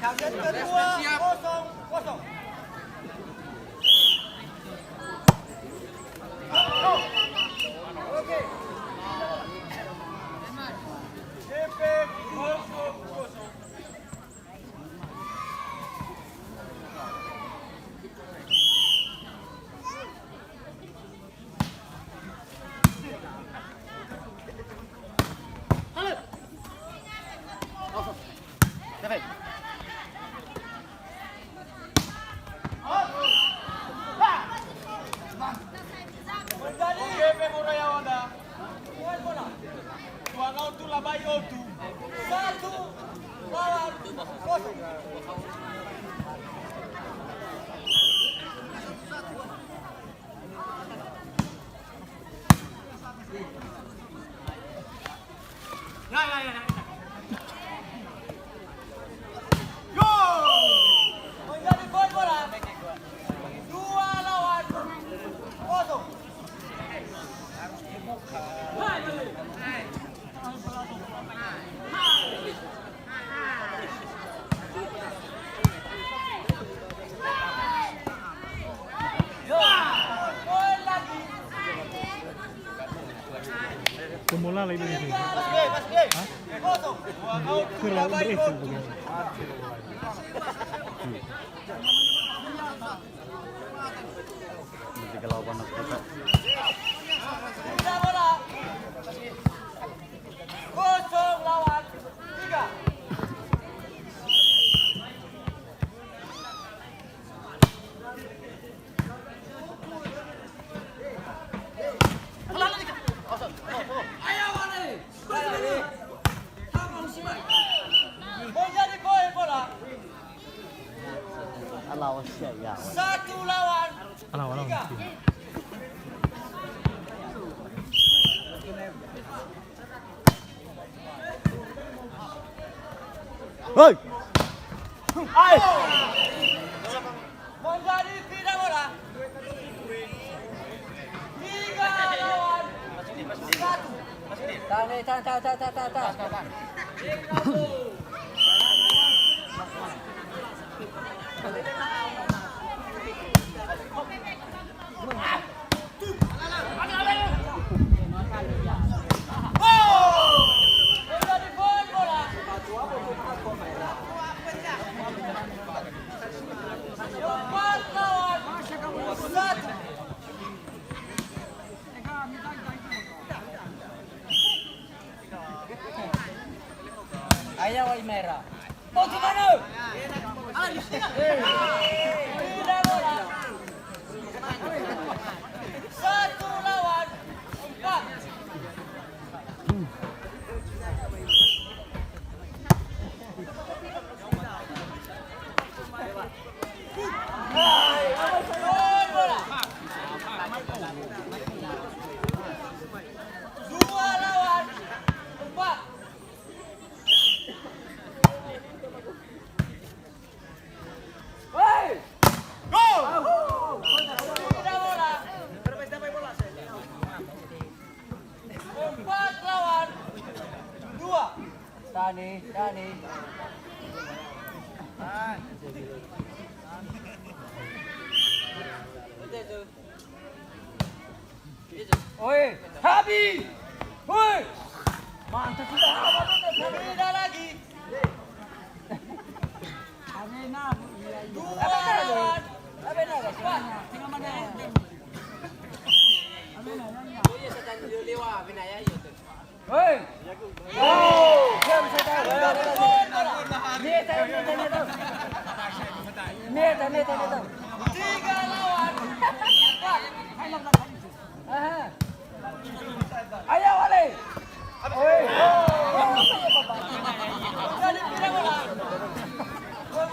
Yang kedua, kosong, kosong. Oke. DP kosong, kosong. Menjadi DP Murayawada. Poin bola. Tuan Autu Labai Autu. 1-0. Menjadi poin bola. 2-0. Poin lagi. Pemula lagi di sini. Kosong. Tuan Autu Labai Autu. Tiga bola. 0-3. Menjadi poin bola. 1-3. Hei. Menjadi tidak bola. 3-1. Menjadi poin bola. 4-1. Ayaw ay merah. Oh, gimana? Tidak bola. 1-4. Poin bola. 2-4. Hei! Tidak bola. 4-2. Dani. Oi, habis. Oi. Mantap sudah. Tidak lagi. 2-4. Oi. Oh, jam sudah. Poin bola. Meta. 3-4. Aha. Ayaw wale. Oi. Menjadi tidak bola. 4-3.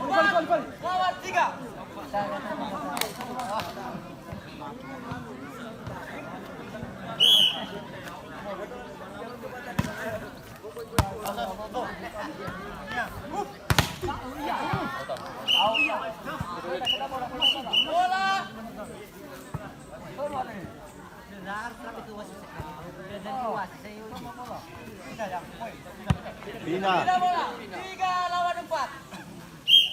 Bola. Bina. Tidak bola. 3-4.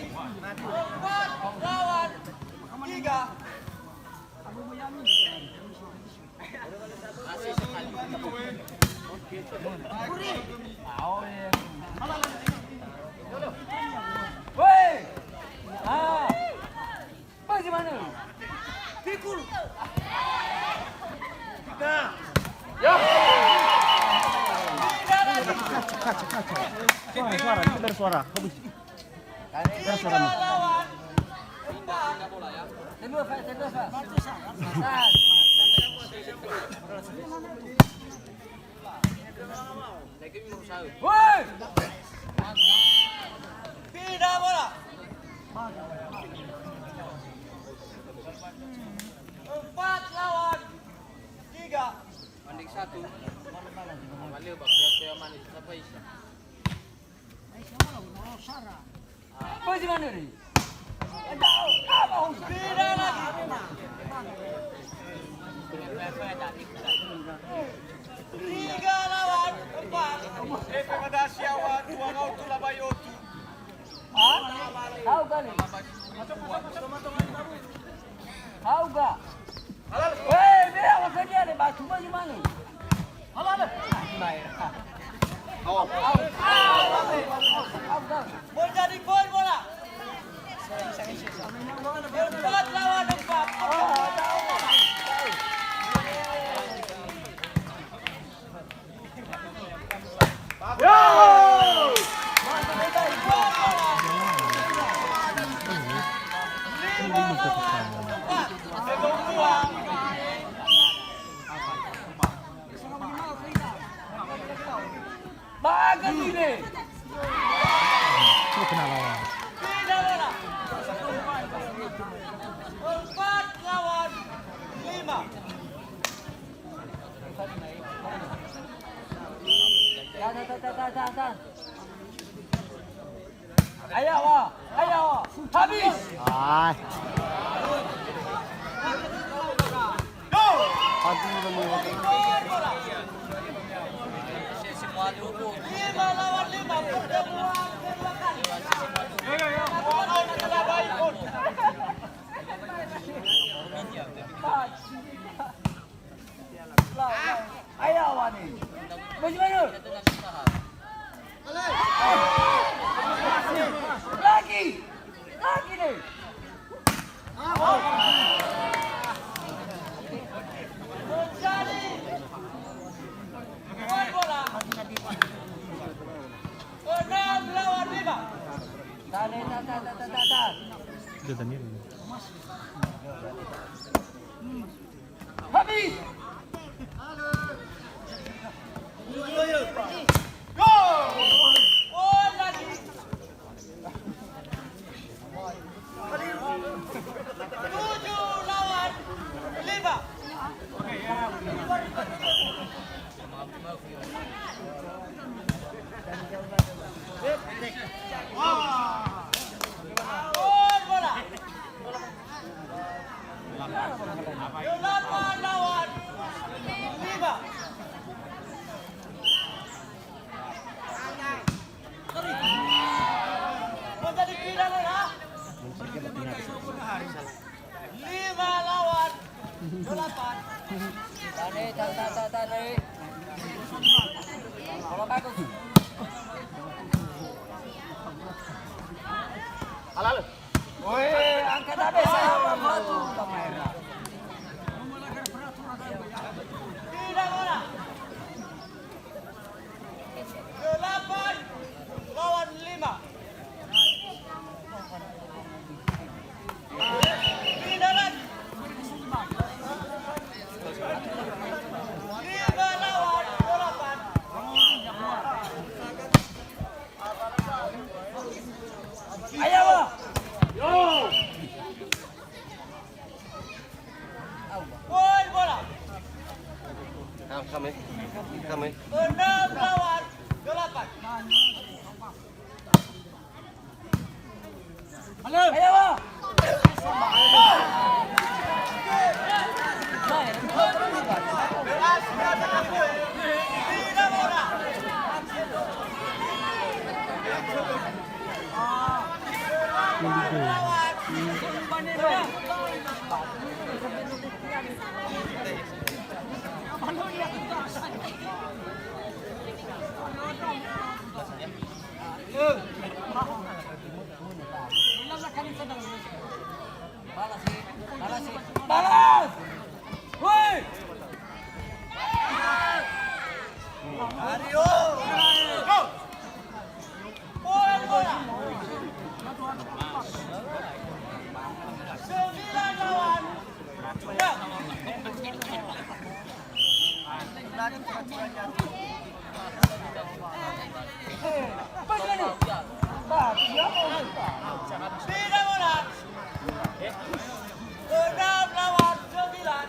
lawan 3. Woi. Ah. Bagaimana? Pikul. Suara, itu dari suara. Bagus. Dari suara. Lawan 4. Tendua, Pak. Woi. Pindah bola. 4 lawan 3. Banding 1. Baliw bakyo manis apa isa? Bagaimana ni? Pindah lagi. 3 lawan 4. Tahu kali? Tahu gak? Weh, dia makan dia ni batu bagaimana? Halal. Menjadi poin bola. 4 lawan 4. Bagus ini. Itu kena lawan. Pindah bola. 4 lawan 5. Tahan. Ayo, wah. Habis. Ay. Poin bola. 5 lawan 5. Pertemuan kedua kali. Ayo, wah ni. Bagaimana? Lagi ni. Menjadi poin bola. 6 lawan 5. Tahan. Itu Daniel. Habis. Poin lagi. 7 lawan 5. Poin bola. 8 lawan 5. Menjadi pindah bola. 5 lawan 8. Tani. Kalau bagus. Halal. Woi, angkat habis saya batu kamera. Pindah bola. 8 lawan 5. Pindah lagi. 5 lawan 8. Ayo, wah. Poin bola. Kami. 6 lawan 8. Ayo, wah. Pindah bola. Balas! Woi! Mario. Go. Bola. 9 lawan. Begini. Bah, siapa ini? Beda bola. 6 lawan 9.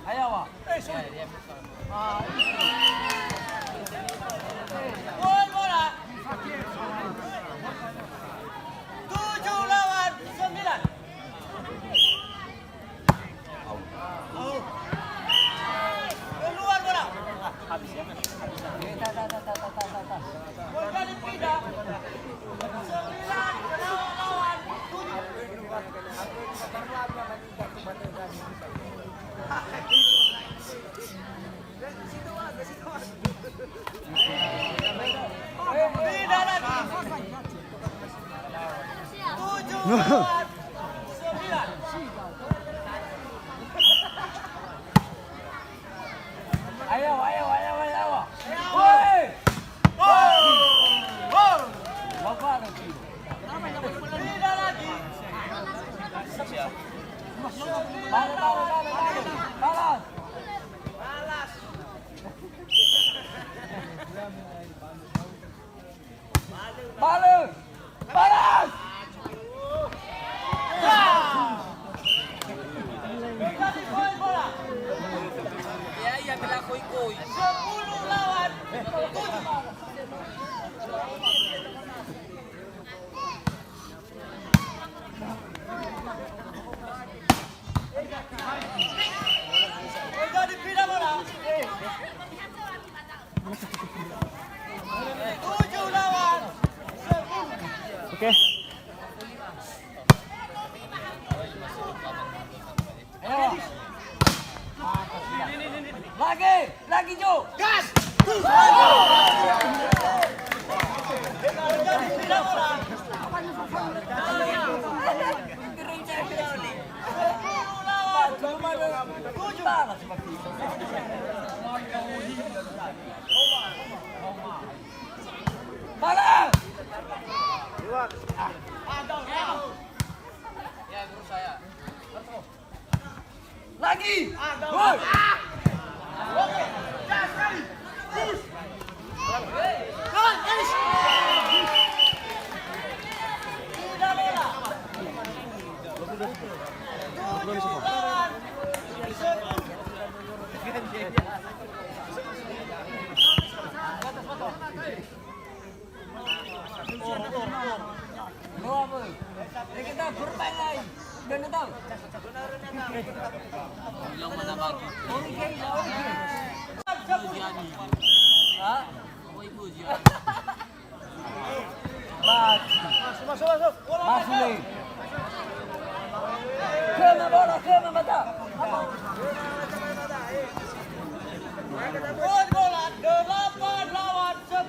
Ayo, Wak. Gol bola. 7 lawan 9. Keluar bola. Gol kali pindah. 9 lawan 7. Pindah lagi. 7 lawan 9. Ayo. Woi! Bapak lagi. Pindah lagi. Balas. Balas. Jadi gol bola. Iya, bila koi-koi. 10 lawan 7. Jadi pindah bola. 7 lawan 10. Oke. Ayo. Lagi Jo. Gas. Jadi pindah bola. 10 lawan 7. Balas seperti itu. Balas. Ya, guru saya. Lagi. Woi. Pindah bola. 7 lawan 10. Dua boy. Kita bermain lagi. Dan tahu. Bilang mana bagi? Oke. Jiani. Hah? Oh, ibu Jiani. Masuk. Masuk. Kena bola, kena mata. Gol bola 8 lawan 10.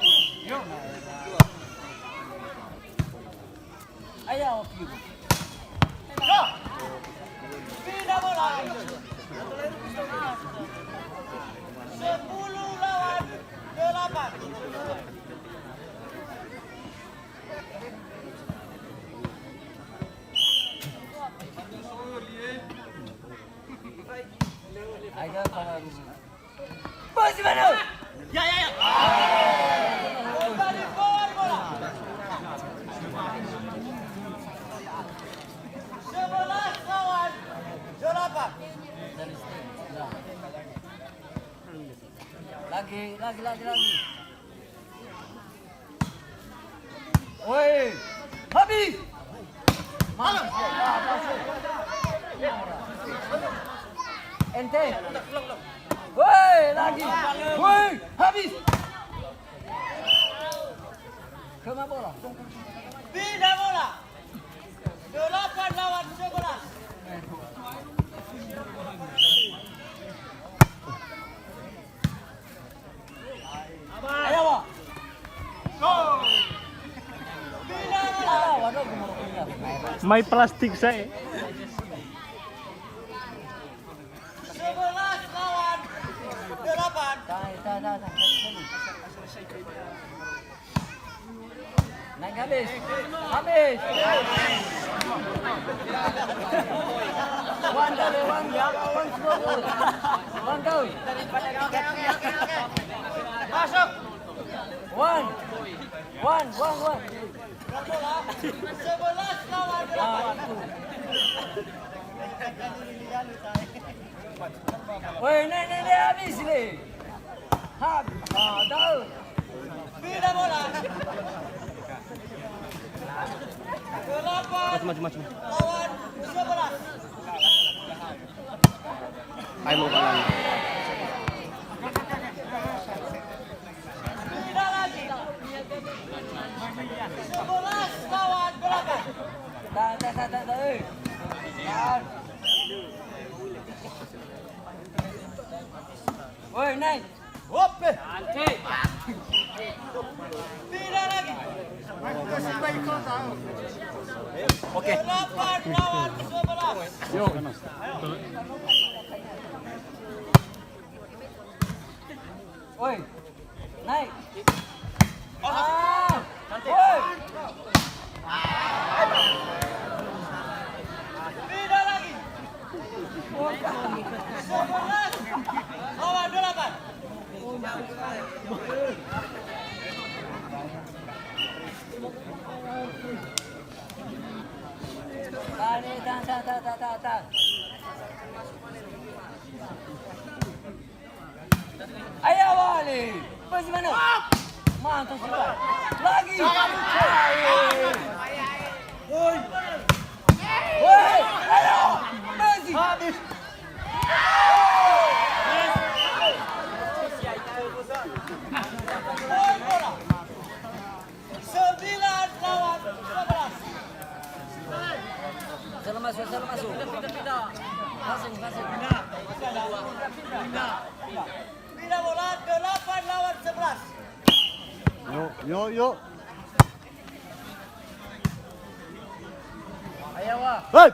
Ayo, Piu. Pindah bola. 10 lawan 8. Ayo, Bos mana? Ya. Kembali gol bola. 11 lawan 8. Lagi. Woi, habis. Malam. Ente. Woi, lagi. Woi, habis. Kemana bola? Pindah bola. 8 lawan 11. Ayo, Wak. Pindah bola. Waduh, gimana punya? May plastik saya. 11 lawan 8. Dah. Naik habis. Habis. One score. One goal. Masuk. One. Bola. 11 lawan 8. Woi, naik habis ni. Tahu. Pindah bola. 8 Macam-macam. lawan 11. Ay mo ka lang. Pindah lagi. 11 lawan 8. Tak. Tahan. Woi, naik. Hoppe. Pindah lagi. Oke. 8 lawan 11. Yo. Woi, naik. Woi. Pindah lagi. 11 lawan 8. Tahan. Ayo, Wali. Pergi mana? Mantap sudah. Lagi. Woi, ayo. Pergi. Habis. Bola. 9 lawan 11. Salah masuk. Masuk. Pindah bola 8 lawan 11. Yo. Ayo, Wak. Hey!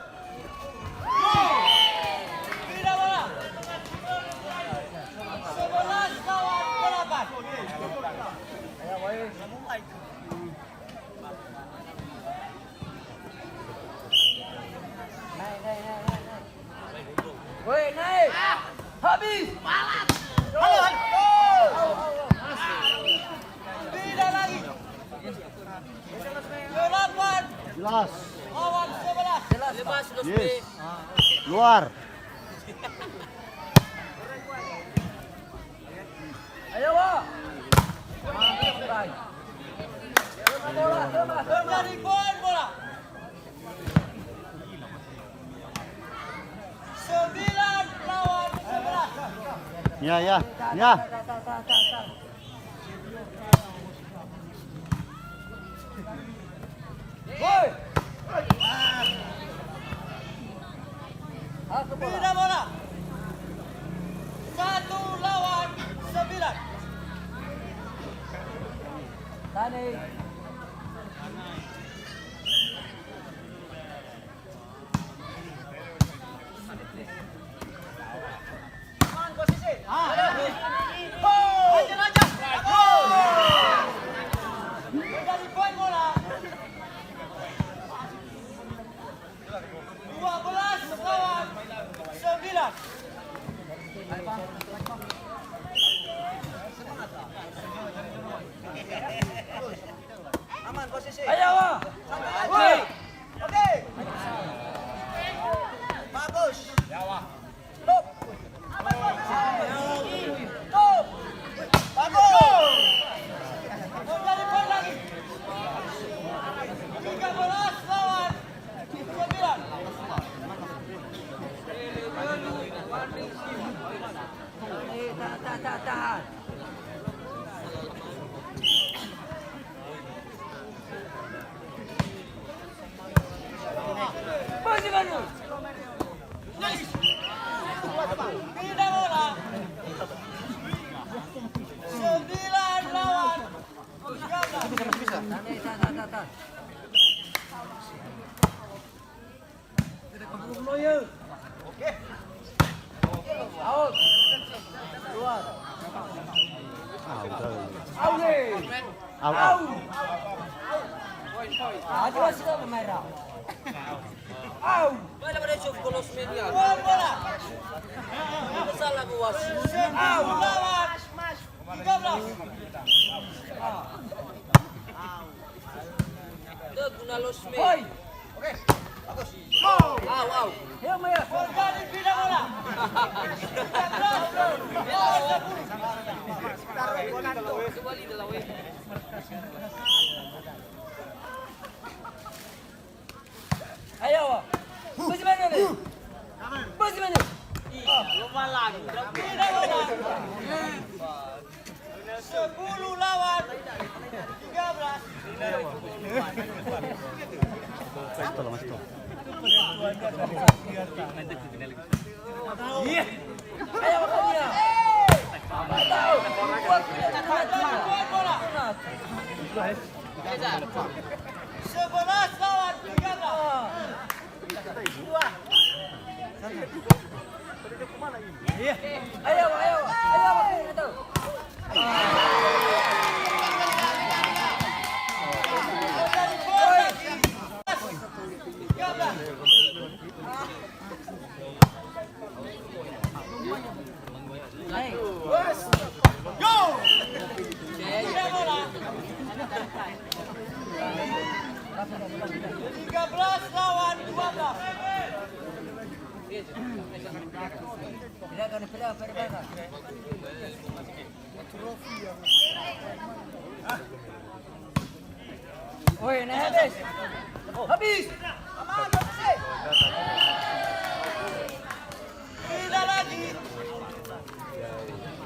Pindah bola. 11 lawan 8. Ayo, woi. Naik. Woi, naik. Habis. Pindah lagi. 8 Jelas. lawan 11. Jelas. Yes. Luar. Ayo, Wak. Mantap, Bang. Bola. Terjadi poin bola. 9 lawan 11. Ya. Tahan. Woi. Aku bola. Pindah bola. 1 lawan 9. Tani. Terjadi poin bola. 12 lawan 9. Ayo, Wak. Woi. Oke. Bagus. Stop. Stop. Bagus. Terjadi poin lagi. 13 lawan 9. Tahan. Tahan. Out. Keluar. Out nih. Out. Aduh masih tak merah. Out. Mana pada shuf kolos media? Keluar bola. Salah buas. Out. Lawan. 13. Dia guna los me. Hoi. Au. Ya merah. Kembali pindah bola. 13. Kembali dalam we. Ayo. Bagi mana ni? Bagi mana? Lupa lagi. Pindah bola. 10 lawan 13. Esto lo más todo. Ayo makanya. Tahu. Keluar bola. 11 lawan 13. Ayo makanya tu. Kembali bola. 13. Naik. Pindah bola. 13 lawan 12. Tidak akan dipilih apa. Woi, naik habis. Habis. Pindah lagi.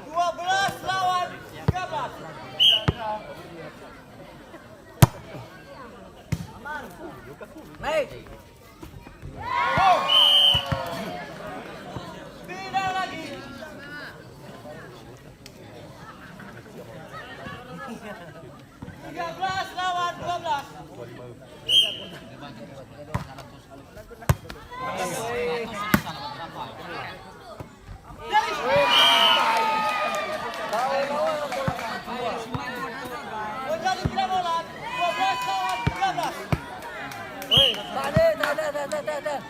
12 lawan 13. Naik. Pindah lagi. 13 lawan 12. Kembali pindah bola. 12 lawan 13. Woi, tak.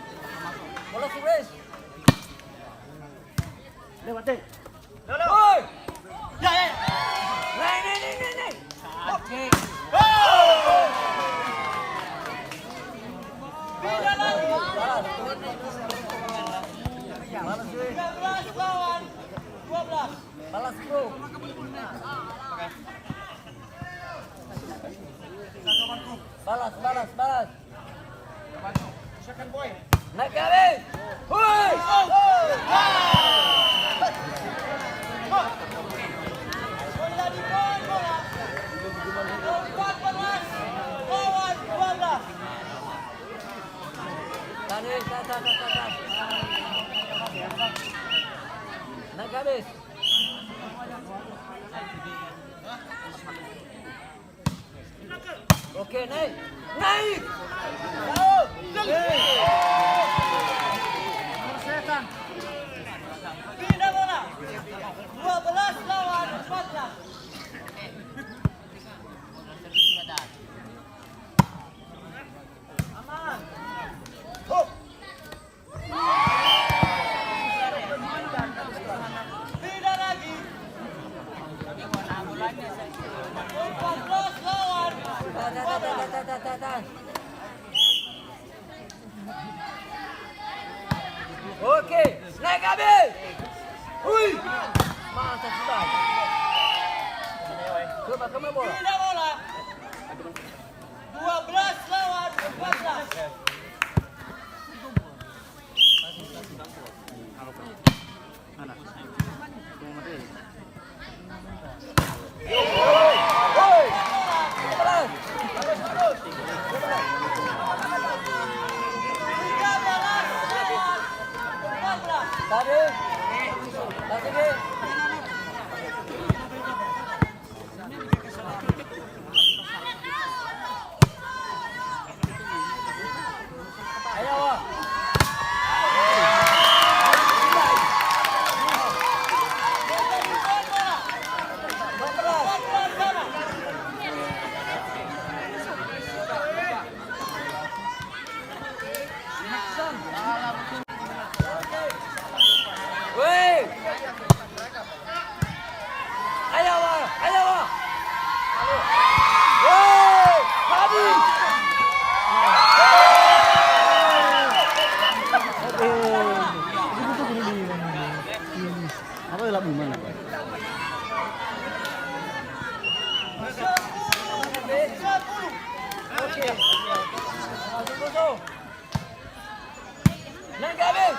Bola suris. Lewat deh. Woi. Ya. Naik. Oke. Pindah lagi. Balas, woi. 13 lawan 12. Balas, bro. Balas. Naik ke habis. Hui. Menjadi poin bola. 14 lawan 12. Tadi, tak. Naik ke habis. Oke, naik. Pindah bola. 12 lawan 14. Pindah lagi. 14 lawan. Tahan. Oke, naik habis. Hui. Mantap sudah. Coba kemana bola? Pindah bola. 12 lawan 14. Woi. Balas. 13 lawan 14. Tadi. Okey. Kosong. Naik ke habis.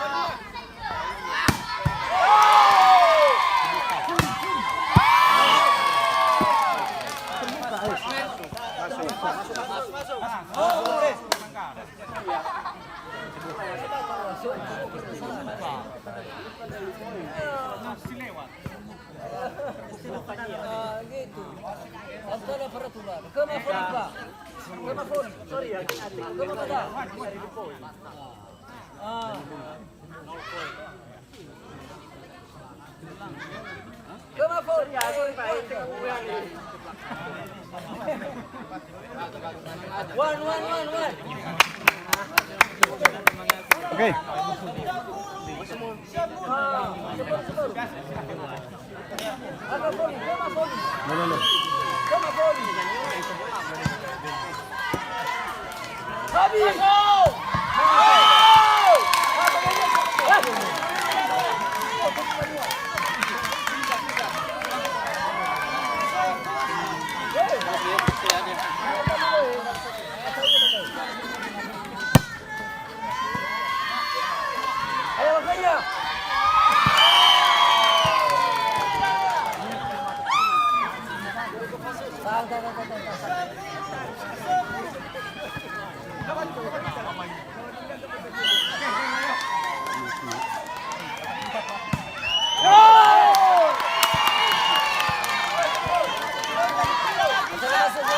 Gitu. Antara peraturan. Kemafon juga. Kemafon. Sorry ya, kemafon. Kemafon. One. Oke. No. Ayo makanya.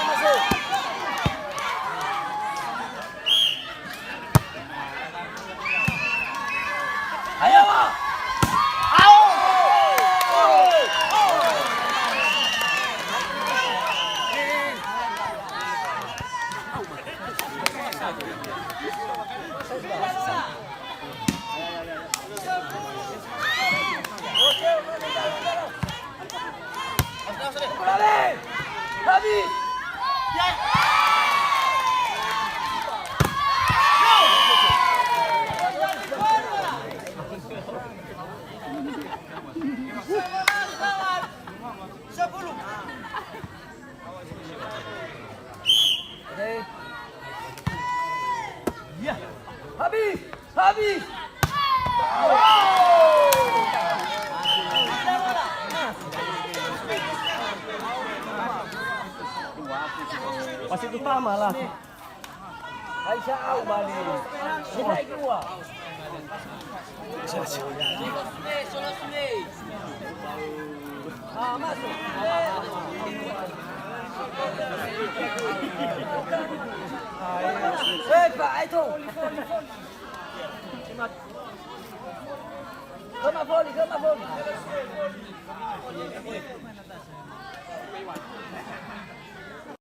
Masuk. Ayo, Pak. Habis. Habis. Wasit utama lah. Aisyah out balik. Kita keluar. Masuk. Pak, itu. Kema volley.